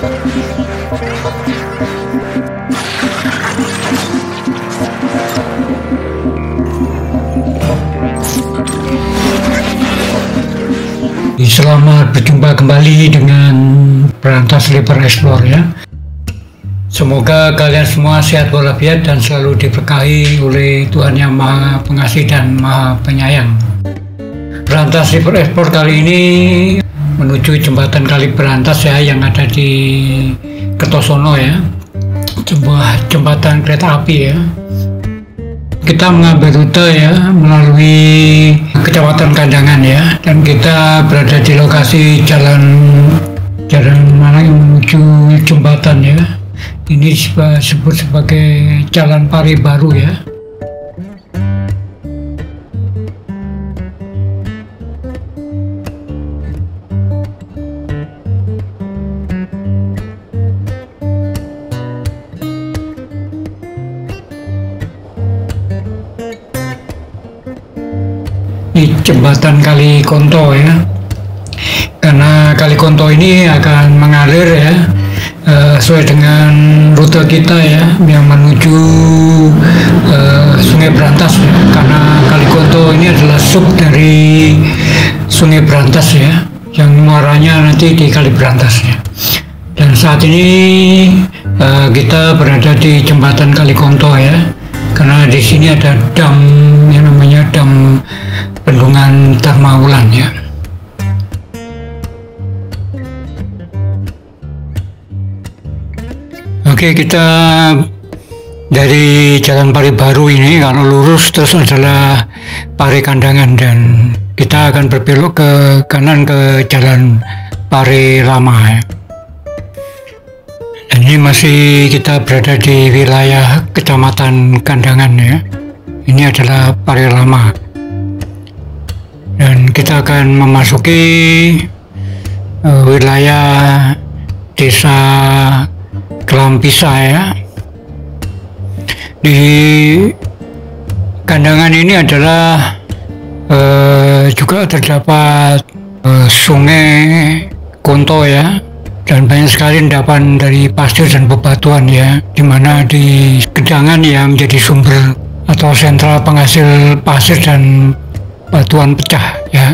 Selamat berjumpa kembali dengan Berantas River Explore ya. Semoga kalian semua sehat walafiat dan selalu diberkahi oleh Tuhan Yang Maha Pengasih dan Maha Penyayang. Berantas River Explore kali ini menuju jembatan Kali Berantas ya, yang ada di Kertosono ya, sebuah jembatan kereta api ya. Kita mengambil rute ya melalui Kecamatan Kandangan ya, dan kita berada di lokasi jalan mana yang menuju jembatan ya. Ini disebut sebagai Jalan Pari Baru ya. Di jembatan Kali Konto ya, karena Kali Konto ini akan mengalir ya sesuai dengan rute kita ya, yang menuju Sungai Berantas ya, karena Kali Konto ini adalah sub dari Sungai Berantas ya, yang muaranya nanti di Kali Berantas ya. Dan saat ini kita berada di jembatan Kali Konto ya, karena di sini ada dam yang namanya Dam Bendungan Dharma Wulan ya. Oke, kita dari Jalan Pari Baru ini kalau lurus terus adalah Pari Kandangan, dan kita akan berbelok ke kanan ke Jalan Pari Lama ya. Dan ini masih kita berada di wilayah Kecamatan Kandangan ya. Ini adalah Pari Lama. Dan kita akan memasuki wilayah Desa Kelampisa ya. Di Kandangan ini adalah juga terdapat Sungai Konto ya, dan banyak sekali endapan dari pasir dan bebatuan ya, dimana di Kandangan ya menjadi sumber atau sentral penghasil pasir dan batuan pecah ya,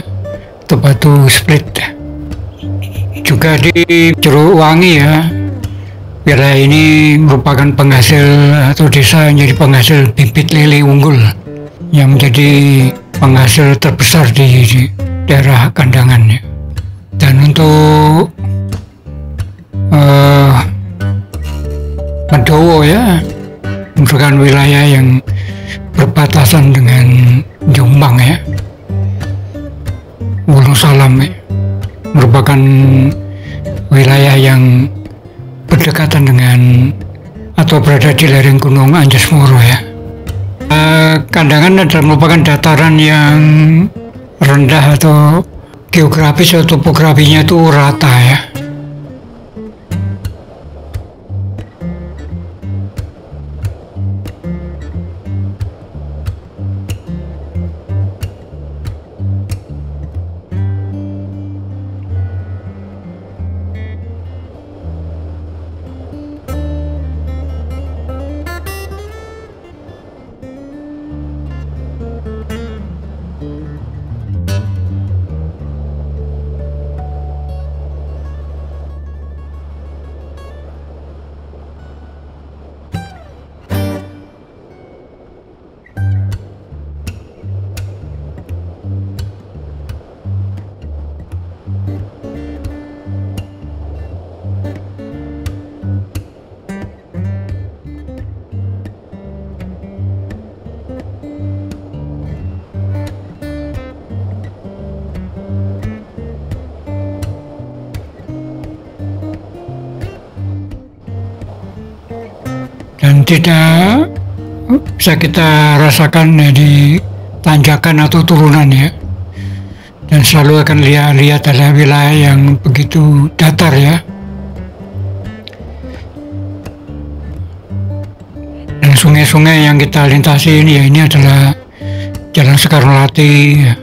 atau batu split. Juga di Jeruk Wangi ya, wilayah ini merupakan penghasil atau desa yang menjadi penghasil bibit lele unggul yang menjadi penghasil terbesar di daerah Kandangan ya. Dan untuk Medowo ya, merupakan wilayah yang berbatasan dengan Jombang ya. Wonosalam ya, merupakan wilayah yang berdekatan dengan atau berada di lereng Gunung Anjas-Moro ya. Kandangan adalah merupakan dataran yang rendah atau geografis atau topografinya itu rata ya. Dan tidak bisa kita rasakan di tanjakan atau turunan ya, dan selalu akan lihat adalah wilayah yang begitu datar ya. Dan sungai-sungai yang kita lintasi ini ya, ini adalah Jalan Soekarno-Hatta ya.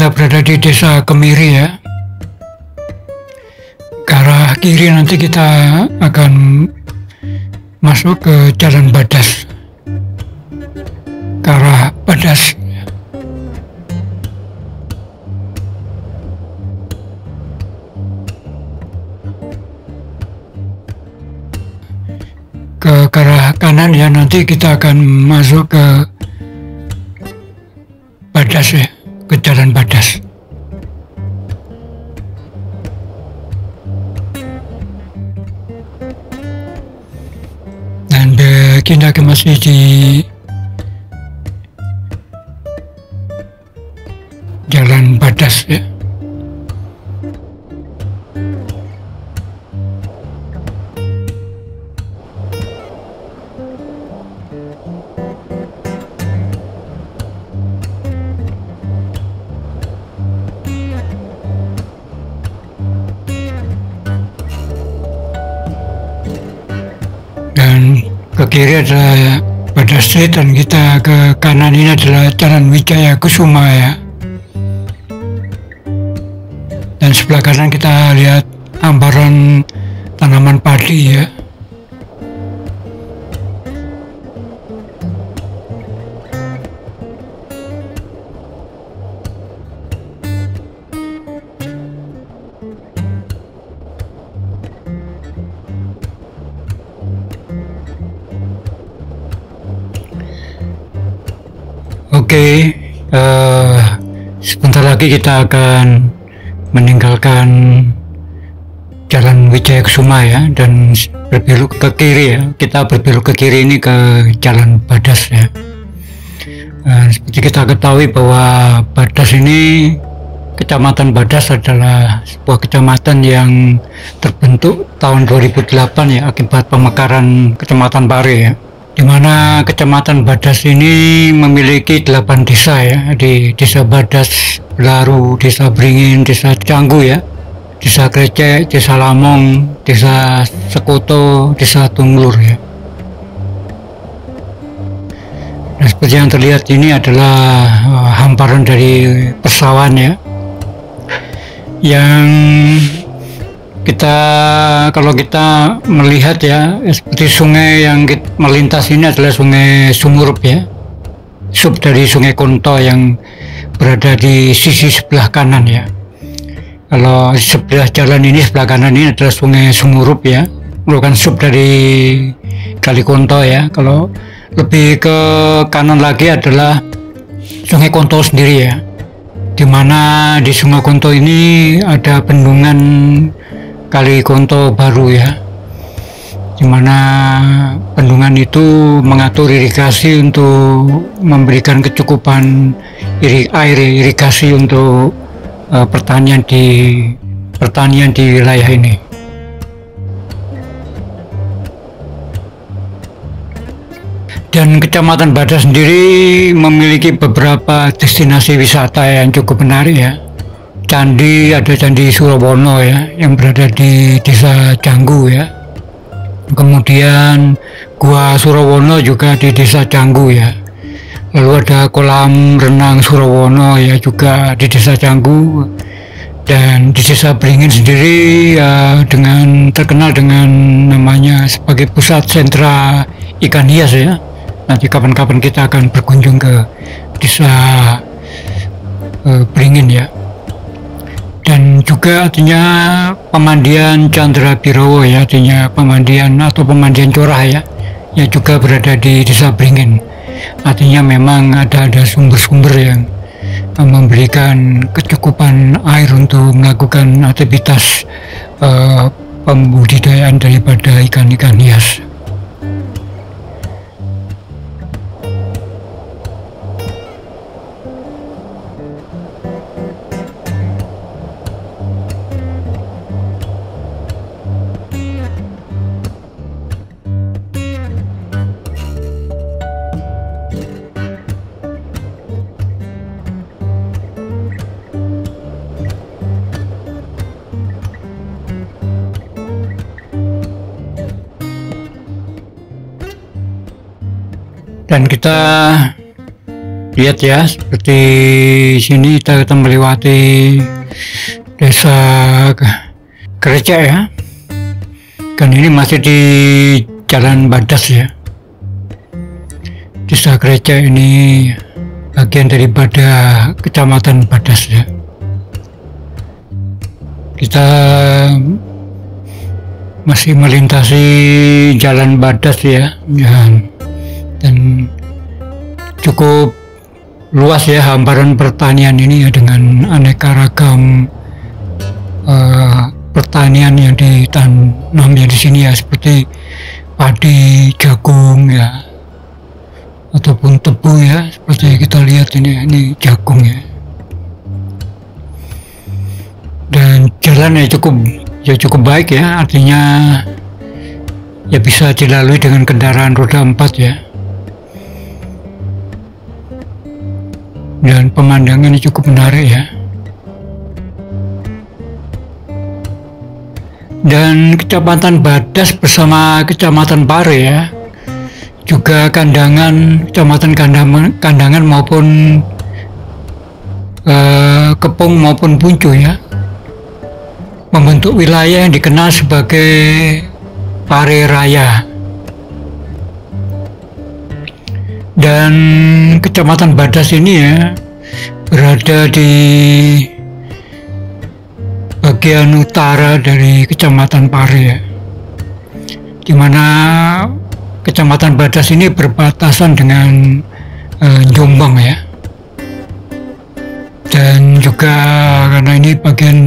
kita berada di desa Kemiri ya. Ke arah kiri nanti kita akan masuk ke Jalan Badas, ke arah Badas. Ke arah kanan ya, nanti kita akan masuk ke Badas ya, ke Jalan Badas. Dan kita masih di Jalan Badas ya. Dan ke kiri adalah Badas Street, dan kita ke kanan ini adalah Jalan Wijaya Kusuma ya. Dan sebelah kanan kita lihat hamparan tanaman padi ya. Oke, sebentar lagi kita akan meninggalkan Jalan Wijaya Kusuma ya, dan berbelok ke kiri ya. Kita berbelok ke kiri ini ke Jalan Badas ya. Seperti kita ketahui bahwa Badas ini, Kecamatan Badas adalah sebuah kecamatan yang terbentuk tahun 2008 ya, akibat pemekaran Kecamatan Pare ya, di mana Kecamatan Badas ini memiliki 8 desa ya, di Desa Badas, Belaru, Desa Beringin, Desa Canggu ya, Desa Krecek, Desa Lamong, Desa Sekoto, Desa Tunglur ya. Nah, seperti yang terlihat ini adalah hamparan dari persawahan ya, yang kalau kita melihat ya, seperti sungai yang melintas ini adalah Sungai Sumurup ya, sub dari Sungai Konto yang berada di sisi sebelah kanan ya. Kalau sebelah jalan ini, sebelah kanan ini adalah Sungai Sumurup ya, merupakan sub dari Kali Konto ya. Kalau lebih ke kanan lagi adalah Sungai Konto sendiri ya, dimana di Sungai Konto ini ada bendungan Kali Konto baru ya, dimana bendungan itu mengatur irigasi untuk memberikan kecukupan air irigasi untuk pertanian di wilayah ini. Dan Kecamatan Badas sendiri memiliki beberapa destinasi wisata yang cukup menarik ya. Ada Candi Surawono ya, yang berada di Desa Canggu ya. Kemudian Gua Surawono juga di Desa Canggu ya. Lalu ada kolam renang Surawono ya, juga di Desa Canggu. Dan di Desa Beringin sendiri ya, terkenal dengan namanya sebagai pusat sentra ikan hias ya. Nanti kapan-kapan kita akan berkunjung ke Desa Beringin ya. Dan juga artinya pemandian Chandra Birowo ya, artinya pemandian curah ya, yang juga berada di Desa Beringin. Artinya memang ada sumber-sumber yang memberikan kecukupan air untuk melakukan aktivitas pembudidayaan daripada ikan-ikan hias. Dan kita lihat ya, seperti sini kita melewati desa Krecek ya, kan ini masih di Jalan Badas ya. Desa Krecek ini bagian daripada Kecamatan Badas ya. Kita masih melintasi Jalan Badas ya, dan cukup luas ya hamparan pertanian ini ya, dengan aneka ragam pertanian yang ditanam ya di sini ya, seperti padi, jagung ya, ataupun tebu ya, seperti kita lihat ini jagung ya. Dan jalan cukup baik ya, artinya ya bisa dilalui dengan kendaraan roda 4 ya. Dan pemandangannya cukup menarik ya. Dan Kecamatan Badas bersama Kecamatan Pare ya, juga Kecamatan Kandangan maupun Kepung maupun Puncu ya, membentuk wilayah yang dikenal sebagai Pare Raya. Dan Kecamatan Badas ini ya berada di bagian utara dari Kecamatan Pare ya, di mana Kecamatan Badas ini berbatasan dengan Jombang ya. Dan juga karena ini bagian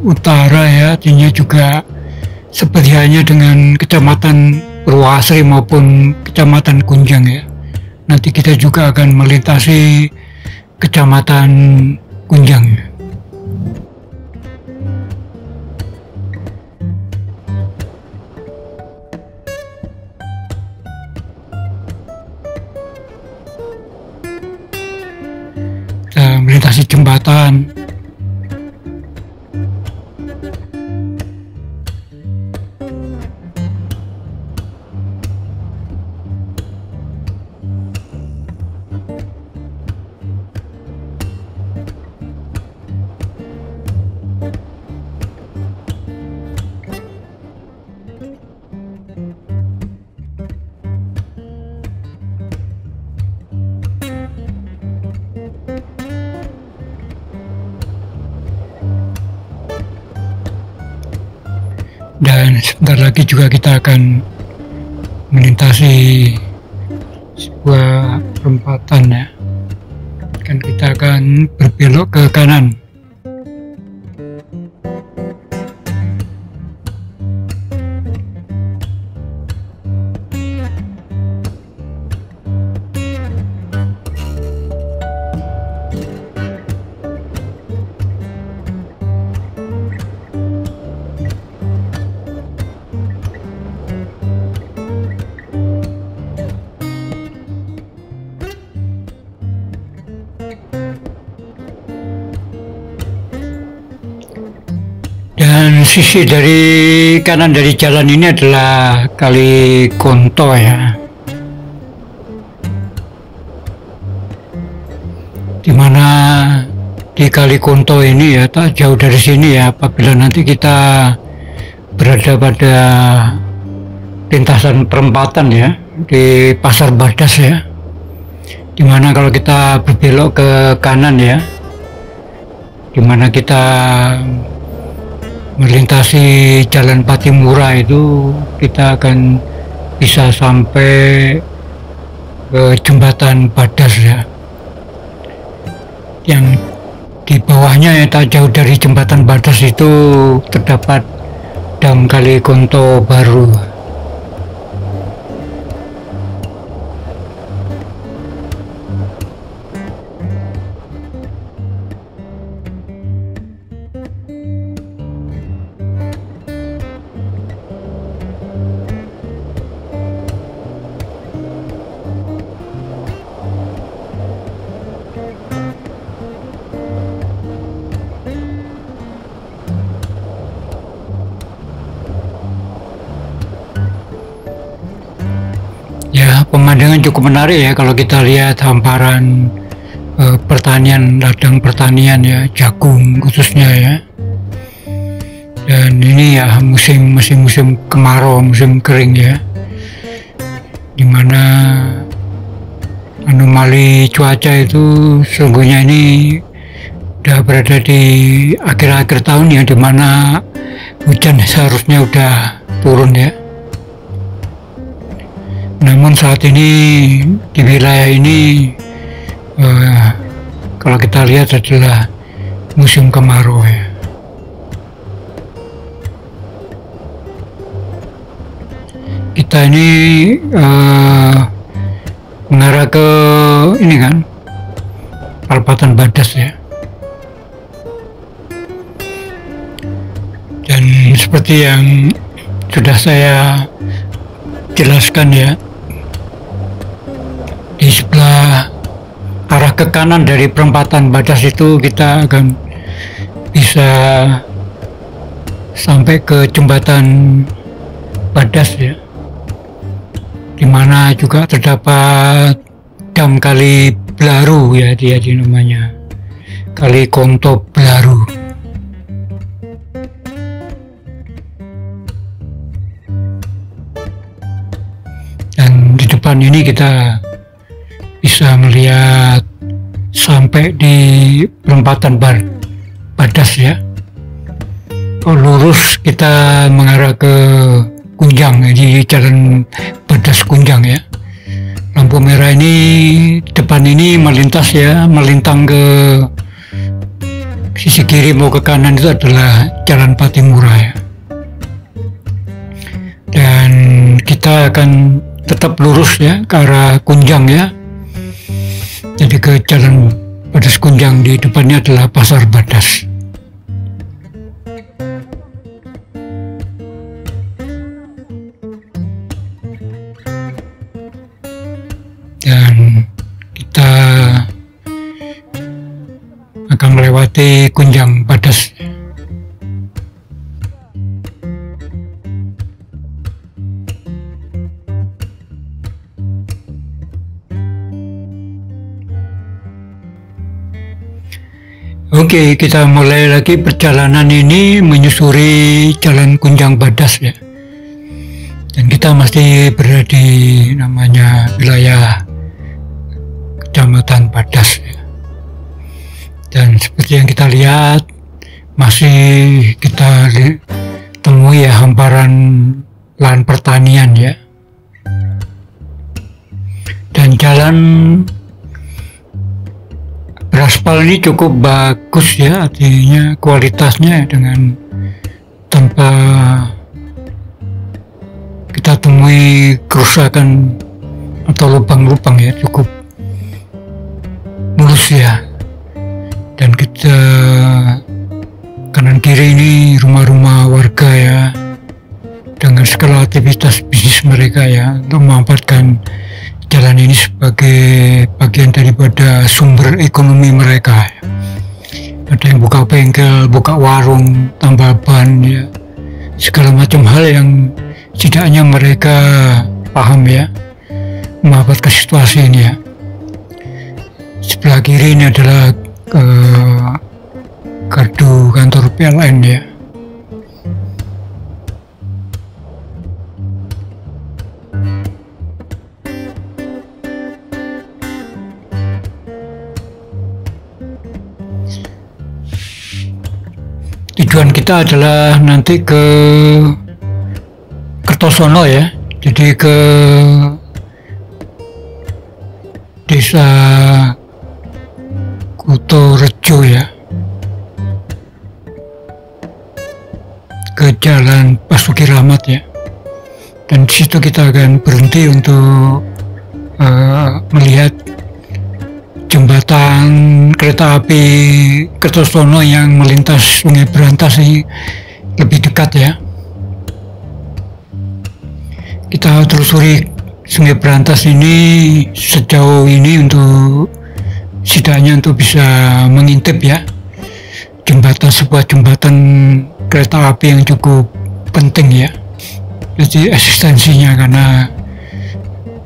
utara ya, artinya juga sebelahnya dengan Kecamatan Purwasari maupun Kecamatan Kunjang ya. Nanti kita juga akan melintasi Kecamatan Kunjang. Kita melintasi jembatan. Dan sebentar lagi juga kita akan melintasi sebuah perempatan ya. Dan kita akan berbelok ke kanan. Dan sisi dari kanan dari jalan ini adalah Kali Konto ya, dimana di Kali Konto ini ya tak jauh dari sini ya, apabila nanti kita berada pada lintasan perempatan ya di Pasar Badas ya, dimana kalau kita berbelok ke kanan ya, dimana kita melintasi Jalan Patimura itu, kita akan bisa sampai ke Jembatan Badas ya, yang di bawahnya ya tak jauh dari Jembatan Badas itu terdapat Dam Kali Konto baru. Ya, pemandangan cukup menarik ya kalau kita lihat hamparan pertanian, ladang pertanian ya, jagung khususnya ya. Dan ini ya musim kemarau, musim kering ya, dimana anomali cuaca itu sesungguhnya ini udah berada di akhir-akhir tahun ya, dimana hujan seharusnya udah turun ya. Namun saat ini di wilayah ini kalau kita lihat adalah musim kemarau ya. Kita ini mengarah ke ini kan, Perempatan Badas ya. Dan seperti yang sudah saya jelaskan ya, di sebelah arah ke kanan dari Perempatan Badas itu kita akan bisa sampai ke jembatan Badas ya, di mana juga terdapat dam Kali Blaru ya, dia namanya Kali Konto Blaru. Dan di depan ini kita bisa melihat sampai di Perempatan Badas ya. Kalau lurus kita mengarah ke Kunjang, di Jalan Badas Kunjang ya. Lampu merah ini depan ini melintas ya, melintang ke sisi kiri mau ke kanan itu adalah Jalan Patimura ya. Dan kita akan tetap lurus ya ke arah Kunjang ya. Jadi ke Jalan Badas Kunjang, di depannya adalah Pasar Badas. Dan kita akan melewati Kunjang Badas. Oke, kita mulai lagi perjalanan ini menyusuri Jalan Kunjang Badas ya. Dan kita masih berada di namanya wilayah Kecamatan Badas ya. Dan seperti yang kita lihat masih kita temui ya hamparan lahan pertanian ya. Dan jalan beraspal ini cukup bagus ya, artinya kualitasnya dengan tanpa kita temui kerusakan atau lubang-lubang ya, cukup mulus ya. Dan kita kanan kiri ini rumah-rumah warga ya, dengan segala aktivitas bisnis mereka ya, untuk memanfaatkan jalan ini sebagai bagian daripada sumber ekonomi mereka ya. Ada yang buka bengkel, buka warung, tambal ban ya, segala macam hal yang setidaknya mereka paham ya, memanfaatkan situasi ini ya. Sebelah kiri ini adalah gardu kantor PLN ya. Tujuan kita adalah nanti ke Kertosono ya, jadi ke desa Kutorejo ya, ke Jalan Basuki Rahmat ya. Dan di situ kita akan berhenti untuk melihat jembatan kereta api Kertosono yang melintas Sungai Berantas ini lebih dekat ya. Kita telusuri Sungai Berantas ini sejauh ini untuk setidaknya untuk bisa mengintip ya sebuah jembatan kereta api yang cukup penting ya. Jadi eksistensinya, karena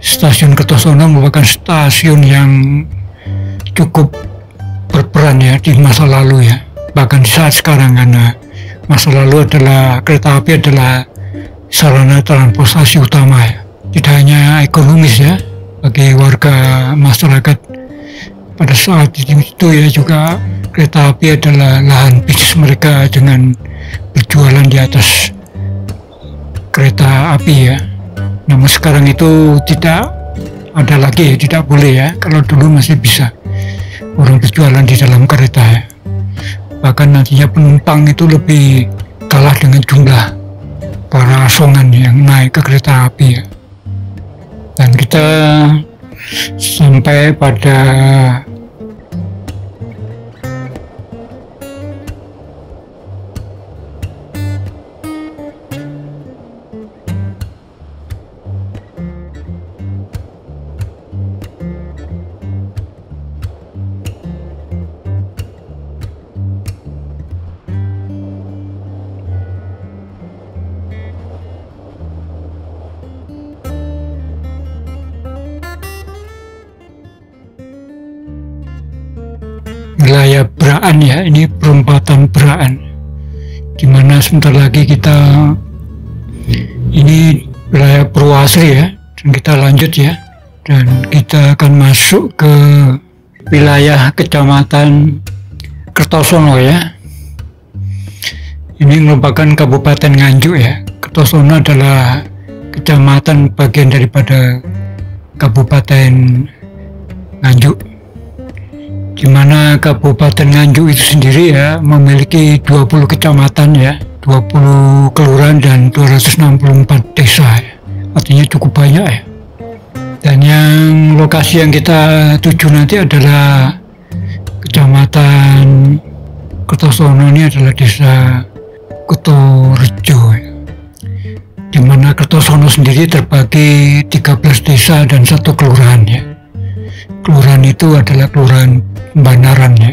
stasiun Kertosono merupakan stasiun yang cukup berperan ya di masa lalu ya, bahkan saat sekarang, karena masa lalu adalah kereta api adalah sarana transportasi utama ya, tidak hanya ekonomis ya bagi warga masyarakat pada saat itu ya, juga kereta api adalah lahan bisnis mereka dengan berjualan di atas kereta api ya. Namun sekarang itu tidak ada lagi, tidak boleh ya. Kalau dulu masih bisa orang berjualan di dalam kereta ya. Bahkan nantinya penumpang itu lebih kalah dengan jumlah para asongan yang naik ke kereta api ya. Dan kita sampai pada wilayah Braan ya, ini perempatan Braan, dimana sebentar lagi kita ini wilayah Purwasri ya, dan kita lanjut ya, dan kita akan masuk ke wilayah Kecamatan Kertosono ya. Ini merupakan Kabupaten Nganjuk ya. Kertosono adalah kecamatan bagian daripada Kabupaten Nganjuk, di mana Kabupaten Nganjuk itu sendiri ya memiliki 20 kecamatan ya, 20 kelurahan dan 264 desa ya. Artinya cukup banyak ya. Dan yang lokasi yang kita tuju nanti adalah Kecamatan Kertosono, ini adalah desa Kutorejo ya, di mana Kertosono sendiri terbagi 13 desa dan 1 kelurahan ya. Kelurahan itu adalah Kelurahan Banaran ya.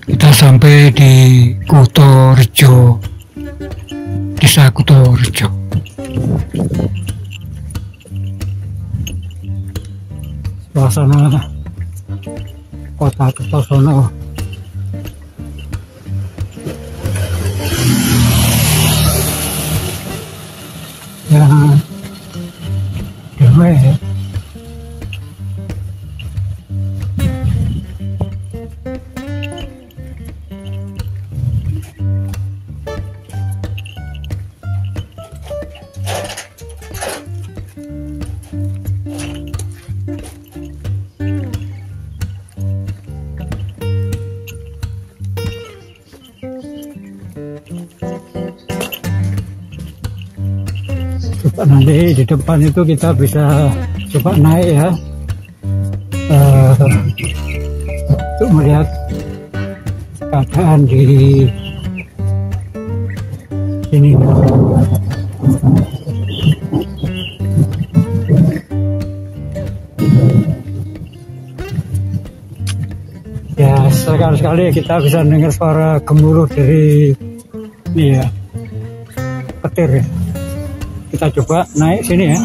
Kita sampai di Kutorejo, desa Kutorejo. Suasana kota Kertosono ya damai ya. Nanti di depan itu kita bisa coba naik ya, untuk melihat keadaan di sini. Ya, sekali-sekali kita bisa dengar suara gemuruh dari ini ya, petir ya. Kita coba naik sini ya.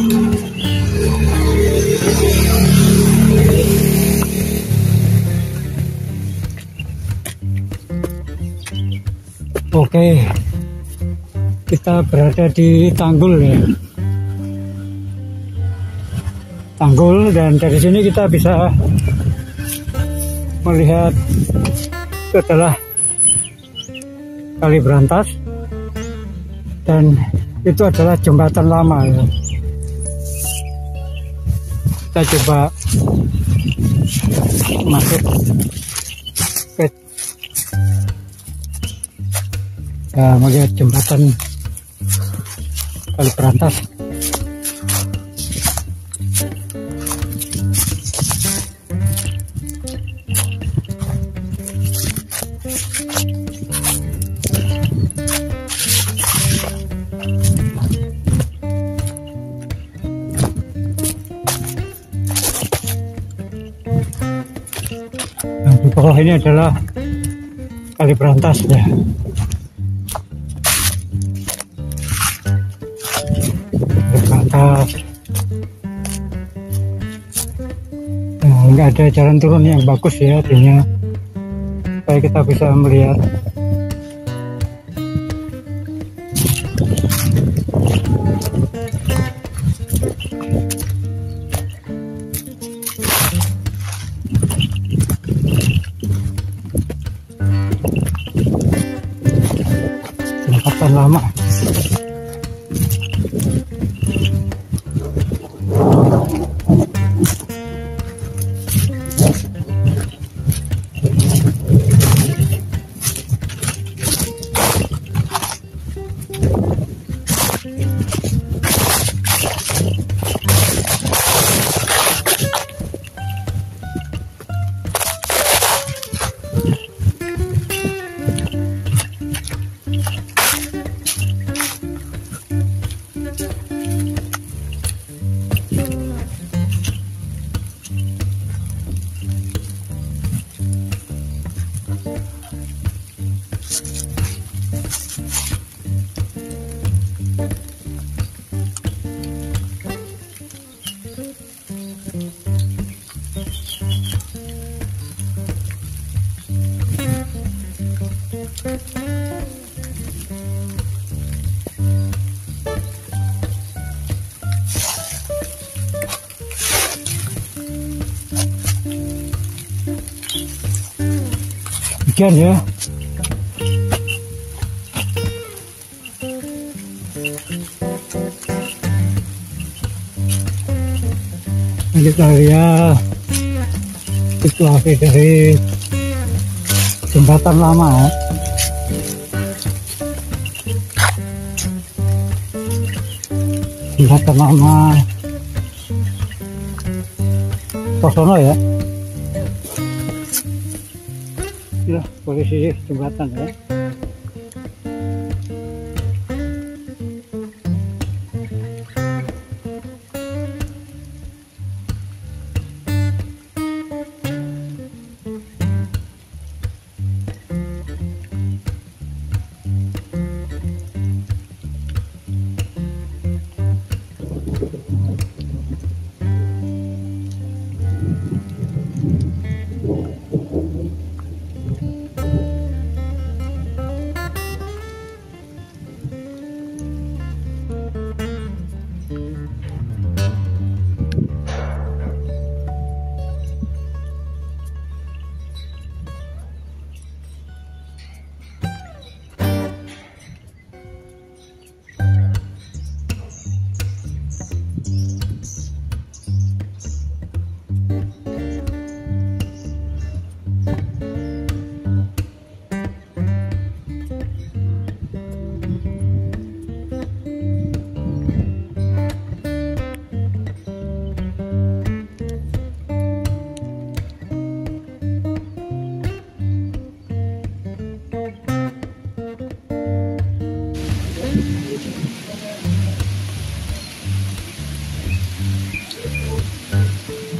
Oke, kita berada di Tanggul ya. Tanggul, dan dari sini kita bisa melihat itu adalah Kali Brantas, dan itu adalah jembatan lama ya. Kita coba masuk ke melihat jembatan Kali Berantas. Di bawah ini adalah Kali Berantas ya. Kali Berantas. Nah, nggak ada jalan turun yang bagus ya, artinya supaya kita bisa melihat jembatan lama. Hujan ya. Ini area itu akhir dari jembatan lama ya. Jembatan lama Posono ya. Ya, posisi jembatan ya.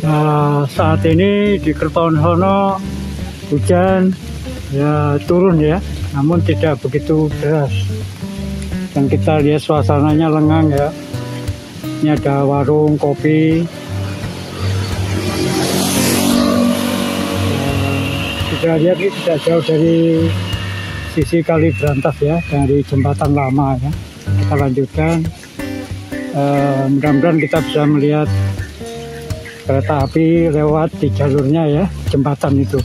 Nah, saat ini di Kertosono hujan ya turun ya, namun tidak begitu deras. Dan kita lihat suasananya lengang ya. Ini ada warung kopi. Kita lihat ini tidak jauh dari sisi Kali Berantas ya, dari jembatan lama ya. Kita lanjutkan. Mudah-mudahan kita bisa melihat kereta api lewat di jalurnya ya, jembatan itu.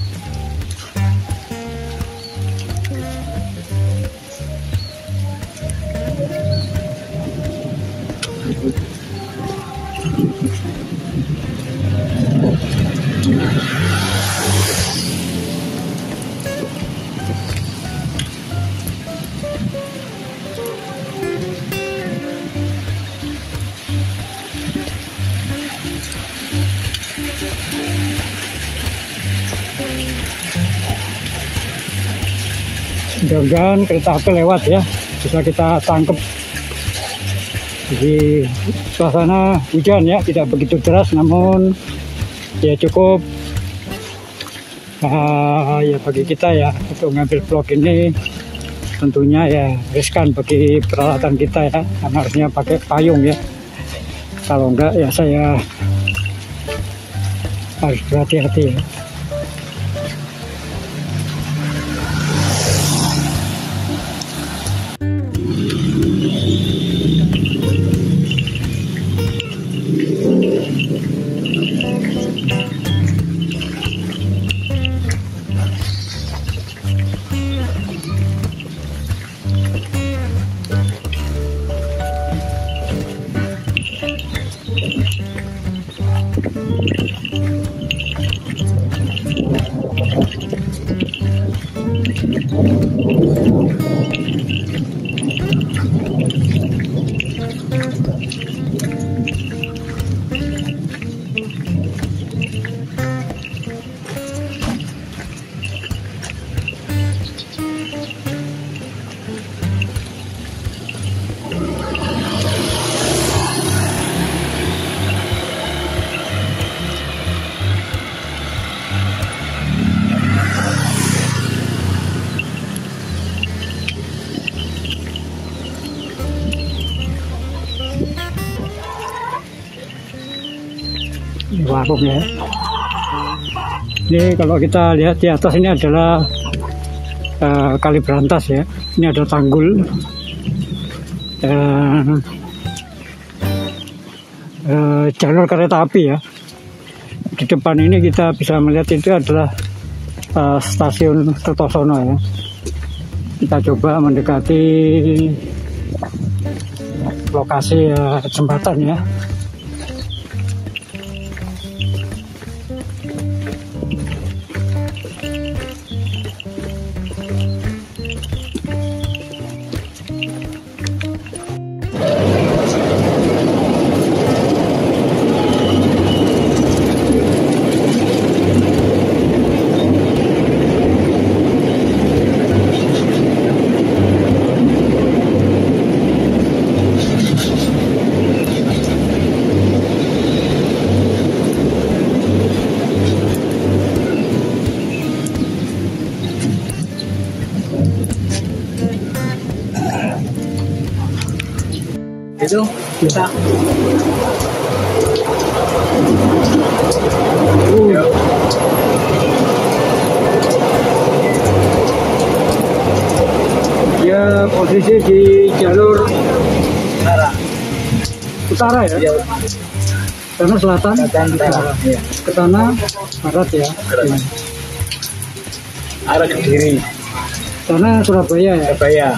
mudah-mudahan kereta api lewat ya, bisa kita tangkap. Di suasana hujan ya, tidak begitu deras namun ya cukup ya bagi kita ya untuk ngambil vlog ini tentunya ya riskan bagi peralatan kita ya, karena harusnya pakai payung ya, kalau enggak ya saya harus berhati-hati ya. Warung ya. Ini kalau kita lihat di atas ini adalah Kali Brantas ya. Ini ada tanggul dan jalur kereta api ya. Di depan ini kita bisa melihat itu adalah stasiun Kertosono ya. Kita coba mendekati lokasi jembatan ya. Itu bisa ya posisi di jalur utara ya, ya. Karena selatan Ya. ke tanah barat ya, Arah Kediri, karena Surabaya ya. Surabaya.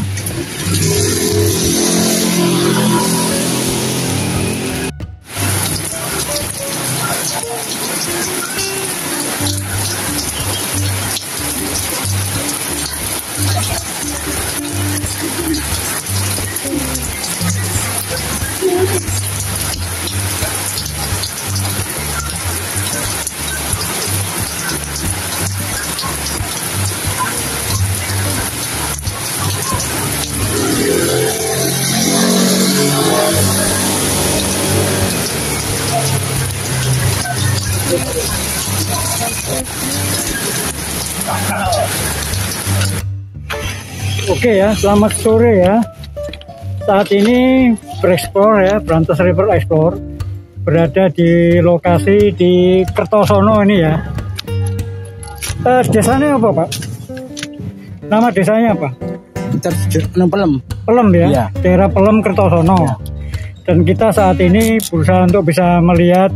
Oke ya, selamat sore ya. Saat ini bereksplor ya, Brantas River Explore berada di lokasi di Kertosono ini ya. Desanya apa Pak? Nama desanya apa? Pelem. Pelem ya, Ya. daerah Pelem Kertosono. Ya. Dan kita saat ini berusaha untuk bisa melihat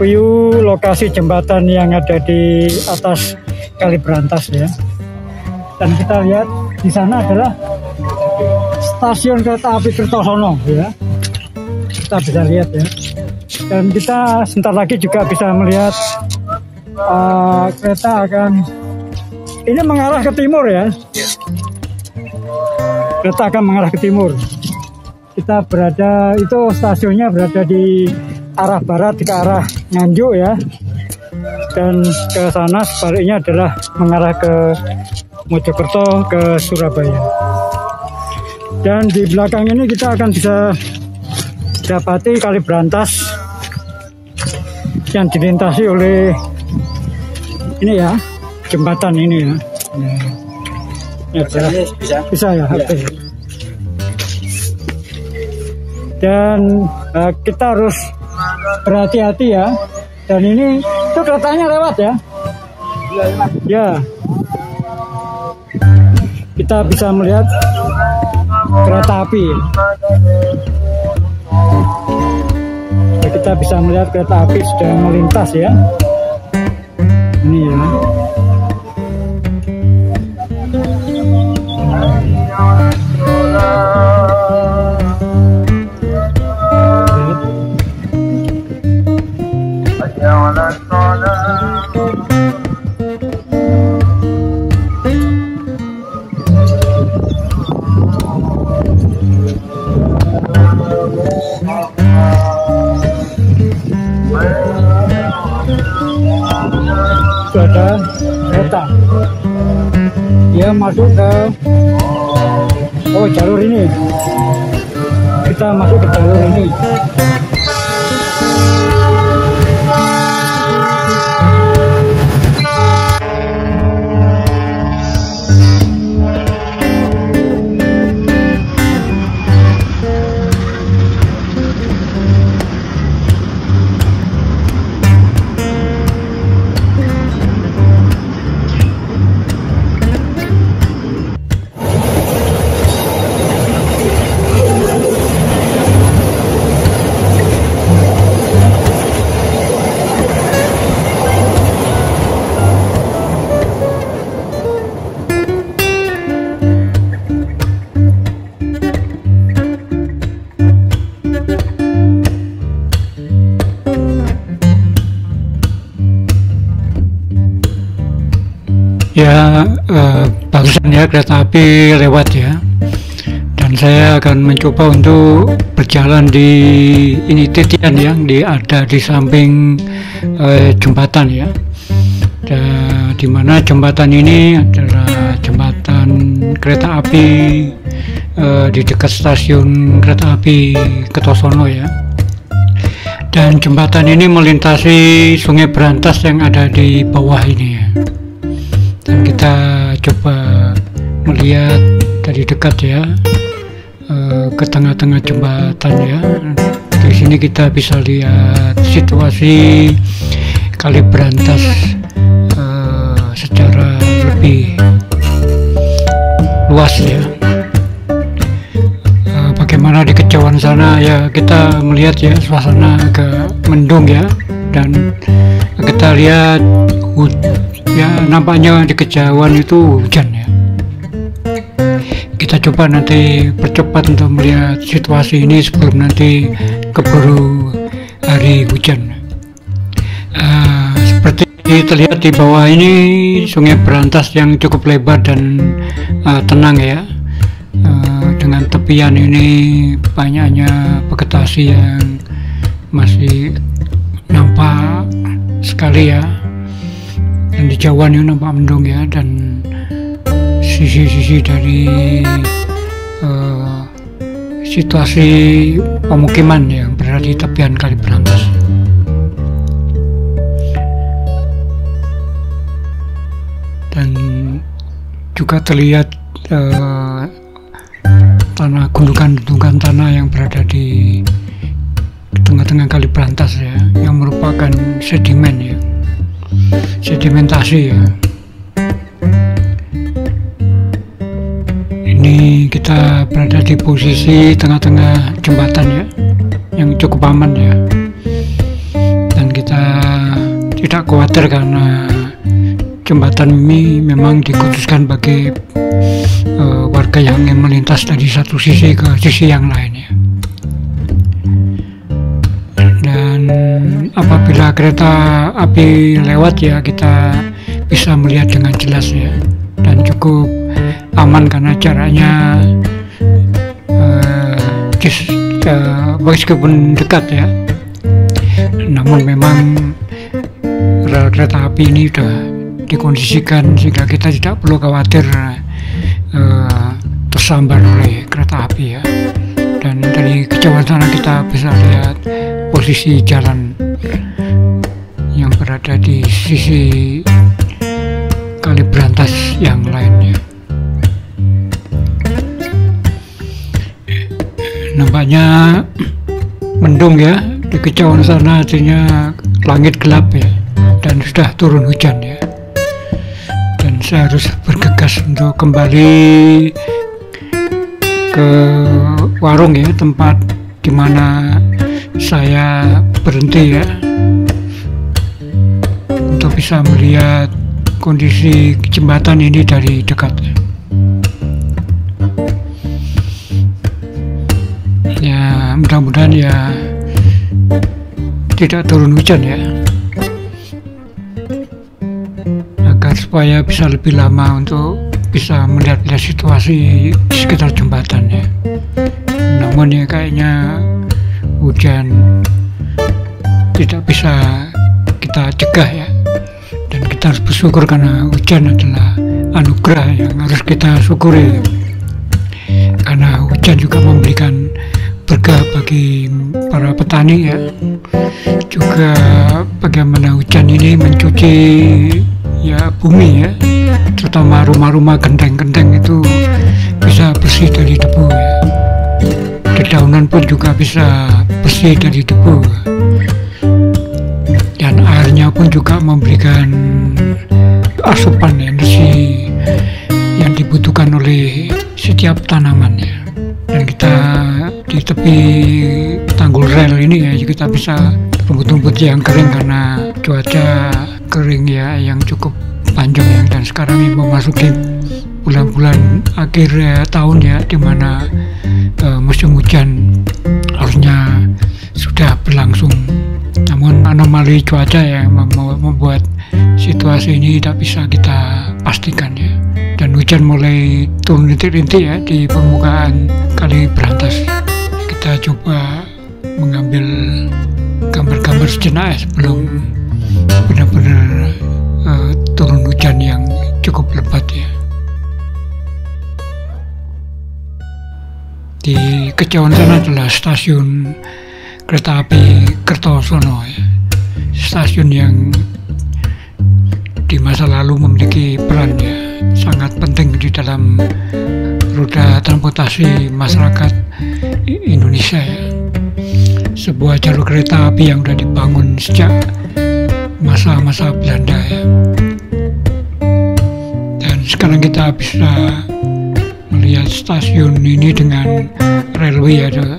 view lokasi jembatan yang ada di atas Kali Brantas ya. Dan kita lihat di sana adalah stasiun kereta api Kertosono ya. Kita bisa lihat ya. Dan kita sebentar lagi juga bisa melihat kereta akan ini mengarah ke timur ya. Kereta akan mengarah ke timur. Kita berada, itu stasiunnya berada di arah barat, ke arah Nganjuk ya. Dan ke sana sebaliknya adalah mengarah ke Mojokerto ke Surabaya. Dan di belakang ini kita akan bisa dapati Kali Brantas yang dilintasi oleh ini ya, jembatan ini ya. Bisa ya, HP. Dan kita harus berhati-hati ya. Dan ini itu keretanya lewat ya. Ya. Kita bisa melihat kereta api. Kita bisa melihat kereta api sudah melintas ya. Ini ya. Itu ada kereta, dia masuk ke jalur ini. Kita masuk ke jalur ini. Ya, barusan ya kereta api lewat ya, dan saya akan mencoba untuk berjalan di ini titian yang ada di samping jembatan ya, di mana jembatan ini adalah jembatan kereta api di dekat stasiun kereta api Kertosono ya. Dan jembatan ini melintasi Sungai Brantas yang ada di bawah ini ya. Dan kita coba melihat dari dekat ya, ke tengah-tengah jembatan ya. Di sini kita bisa lihat situasi Kali Brantas secara lebih luas ya. Bagaimana di kejauhan sana ya, kita melihat ya suasana agak mendung ya, dan kita lihat ya nampaknya di kejauhan itu hujan ya. Kita coba nanti percepat untuk melihat situasi ini sebelum nanti keburu hari hujan. Seperti terlihat di bawah ini Sungai Brantas yang cukup lebar dan tenang ya. Dengan tepian ini banyaknya vegetasi yang masih nampak sekali ya. Dan di jauhan ini nampak mendung ya, dan sisi-sisi dari situasi pemukiman yang berada di tepian Kali Brantas. Dan juga terlihat tanah, gundukan-gundukan tanah yang berada di tengah-tengah Kali Brantas ya, yang merupakan sedimen ya, sedimentasi ya. Ini kita berada di posisi tengah-tengah jembatan ya, yang cukup aman ya, dan kita tidak khawatir karena jembatan ini memang dikhususkan bagi warga yang ingin melintas dari satu sisi ke sisi yang lain ya. Dan apabila kereta api lewat ya, kita bisa melihat dengan jelas ya, dan cukup aman karena jaraknya meskipun dekat ya, namun memang rel kereta api ini sudah dikondisikan sehingga kita tidak perlu khawatir tersambar oleh kereta api ya. Dan dari kejauhan sana kita bisa lihat posisi jalan yang berada di sisi Kali Brantas yang lainnya. Nampaknya mendung ya di kejauhan sana, artinya langit gelap ya, dan sudah turun hujan ya. Dan saya harus bergegas untuk kembali ke warung ya, tempat dimana saya berhenti ya, untuk bisa melihat kondisi jembatan ini dari dekat. Ya mudah-mudahan ya tidak turun hujan ya, agar supaya bisa lebih lama untuk bisa melihat situasi di sekitar jembatan ya. Namun ya kayaknya hujan tidak bisa kita cegah ya, dan kita harus bersyukur karena hujan adalah anugerah yang harus kita syukuri, karena hujan juga memberikan berkah bagi para petani ya. Juga bagaimana hujan ini mencuci ya bumi ya, terutama rumah-rumah genteng-genteng itu bisa bersih dari debu ya. Dedaunan pun juga bisa bersih dari debu, dan airnya pun juga memberikan asupan energi yang dibutuhkan oleh setiap tanaman ya. Dan kita di tepi tanggul rel ini ya, kita bisa rumput-rumput yang kering karena cuaca kering ya yang cukup panjang ya. Dan sekarang ini memasuki bulan-bulan akhir ya, tahun ya, dimana musim hujan harusnya sudah berlangsung. Namun anomali cuaca yang membuat situasi ini tidak bisa kita pastikan ya. Dan hujan mulai turun rintik-rintik ya di permukaan Kali Brantas. Kita coba mengambil gambar-gambar sejenak ya, sebelum benar-benar turun hujan yang cukup lebat ya. Di kejauhan sana adalah stasiun kereta api Kertosono ya. Stasiun yang di masa lalu memiliki peran ya sangat penting di dalam roda transportasi masyarakat Indonesia ya. Sebuah jalur kereta api yang sudah dibangun sejak masa-masa Belanda ya. Dan sekarang kita bisa melihat stasiun ini dengan railway, ada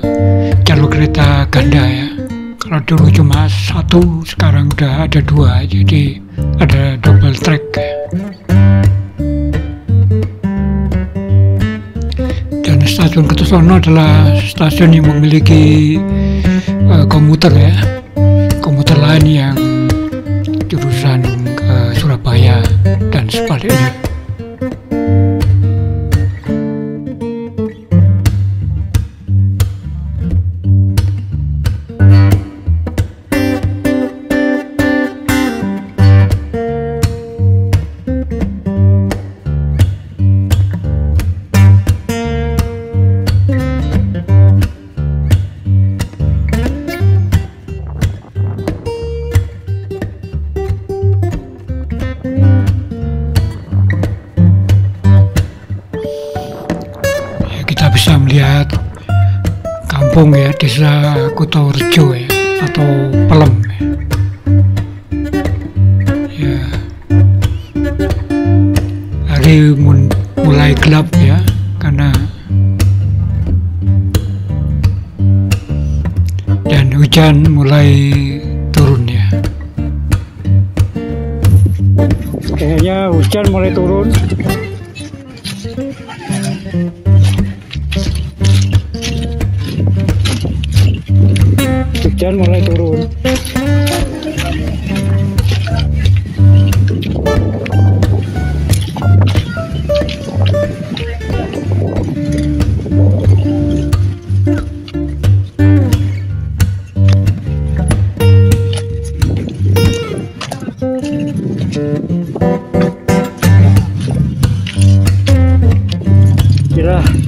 jalur kereta ganda ya. Kalau dulu cuma satu, sekarang udah ada dua, jadi ada double track ya. Dan stasiun Kertosono adalah stasiun yang memiliki komuter ya, komuter lain yang jurusan ke Surabaya dan sebaliknya. Bisa melihat kampung ya, desa Kutorejo ya, atau Pelem ya. Hari mulai gelap ya, karena dan hujan mulai turun ya. Kayaknya hujan mulai turun. Hujan mulai turun.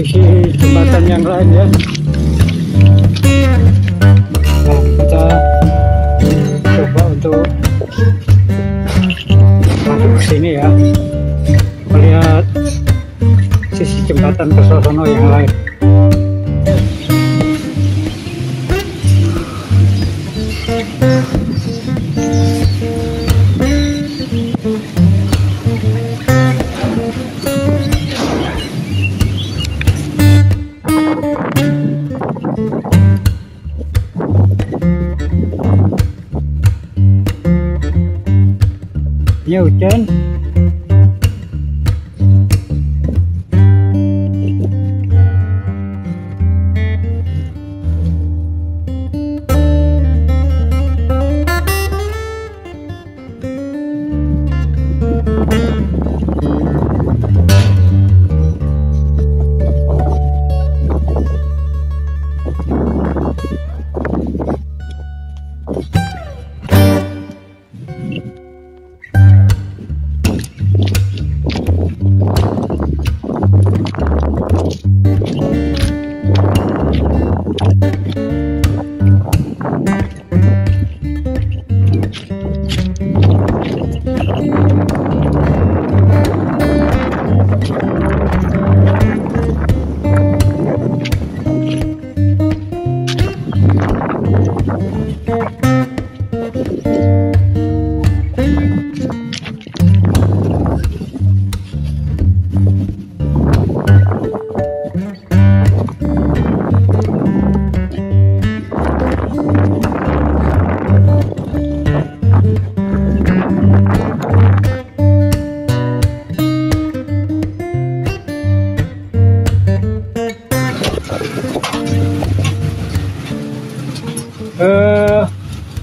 posisi jembatan yang lain ya. Nah, kita coba untuk masuk ke sini ya, melihat sisi jembatan Kertosono yang lain. Ya hujan.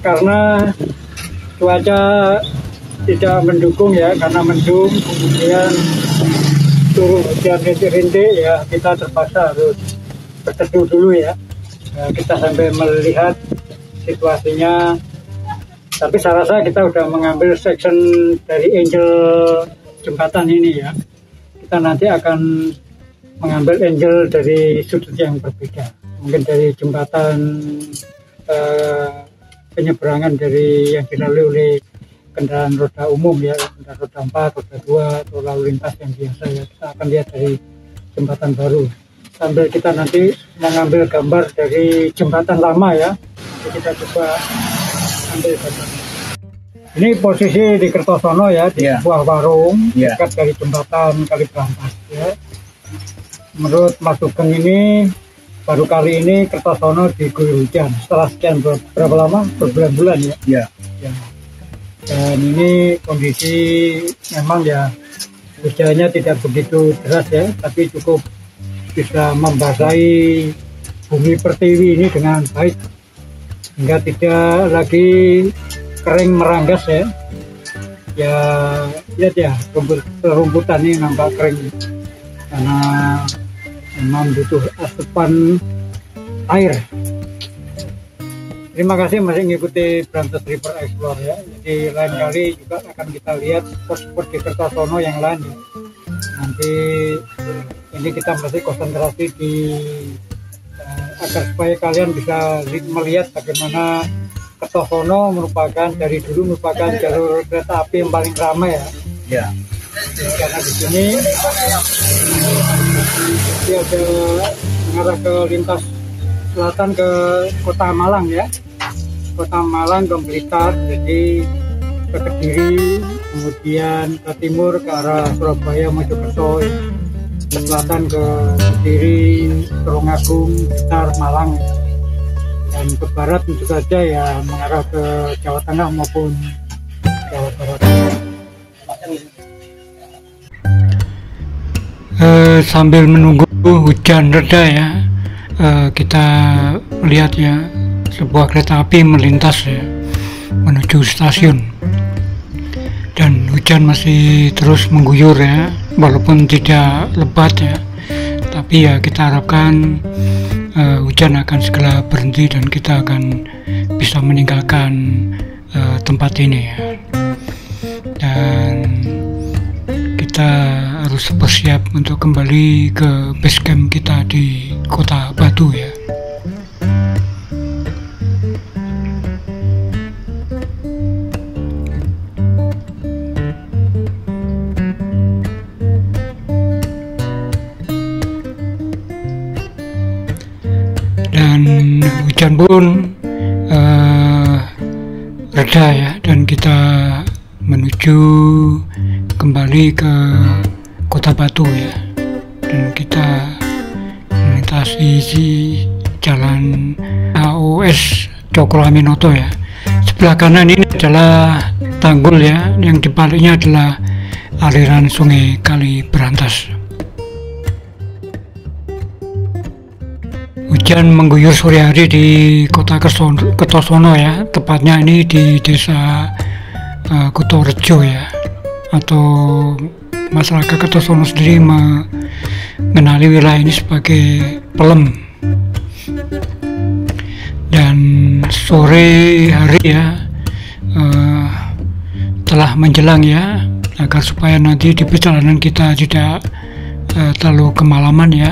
Karena cuaca tidak mendukung ya, karena mendung kemudian turun hujan rintik-rintik ya, kita terpaksa harus berteduh dulu ya. Kita sampai melihat situasinya, tapi saya rasa kita udah mengambil section dari angel jembatan ini ya. Kita nanti akan mengambil angel dari sudut yang berbeda, mungkin dari jembatan penyeberangan dari yang dilalui oleh kendaraan roda umum ya, kendaraan roda 4, roda 2 atau lalu lintas yang biasa ya. Kita akan lihat dari jembatan baru sambil kita nanti mengambil gambar dari jembatan lama ya. Jadi kita coba ambil gambar. Ini posisi di Kertosono ya, di sebuah warung dekat dari jembatan Kaliberantas ya. Menurut Mas Sugeng ini baru kali ini Kertosono diguyur hujan setelah sekian berapa lama, berbulan-bulan ya. Ya. Dan ini kondisi memang ya hujannya tidak begitu deras ya, tapi cukup bisa membasahi bumi pertiwi ini dengan baik hingga tidak lagi kering meranggas ya. Ya lihat ya, rumputan ini nampak kering karena memang butuh asupan air. Terima kasih masih mengikuti Brantas River Explore ya. Jadi lain kali juga akan kita lihat spot-spot di Kertosono yang lain ya. Nanti ini kita masih konsentrasi di agar supaya kalian bisa melihat bagaimana Kertosono merupakan dari dulu merupakan jalur kereta api yang paling ramai ya. Karena di sini dia ada mengarah ke lintas selatan ke Kota Malang ya, Kota Malang ke Blitar, jadi ke Kediri, kemudian ke timur ke arah Surabaya Mojokerto, ke selatan ke Kediri, Tulungagung, Blitar, Malang, dan ke barat tentu saja ya mengarah ke Jawa Tengah maupun Jawa Barat. Sambil menunggu hujan reda ya, kita melihat ya sebuah kereta api melintas ya menuju stasiun, dan hujan masih terus mengguyur ya, walaupun tidak lebat ya, tapi ya kita harapkan hujan akan segera berhenti dan kita akan bisa meninggalkan tempat ini ya. Dan kita harus bersiap untuk kembali ke base camp kita di Kota Batu ya. Dan hujan pun reda ya, dan kita menuju kembali ke Kota Batu ya, dan kita melintasi jalan AOS Cokro Aminoto ya. Sebelah kanan ini adalah tanggul ya, yang di baliknya adalah aliran sungai Kali Berantas. Hujan mengguyur sore hari di Kota Kertosono ya, tepatnya ini di desa Kutorejo ya, atau masyarakat Kertosono sendiri mengenali wilayah ini sebagai Pelem. Dan sore hari ya telah menjelang ya, agar supaya nanti di perjalanan kita tidak terlalu kemalaman ya,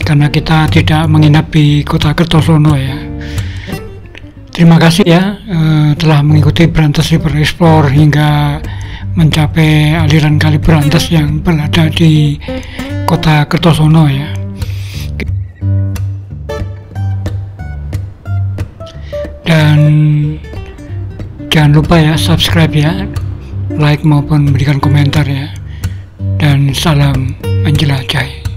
karena kita tidak menginap di Kota Kertosono ya. Terima kasih ya telah mengikuti Berantas River Explore hingga mencapai aliran Kali Berantas yang berada di Kota Kertosono ya. Dan jangan lupa ya subscribe ya, like maupun berikan komentar ya. Dan salam menjelajah.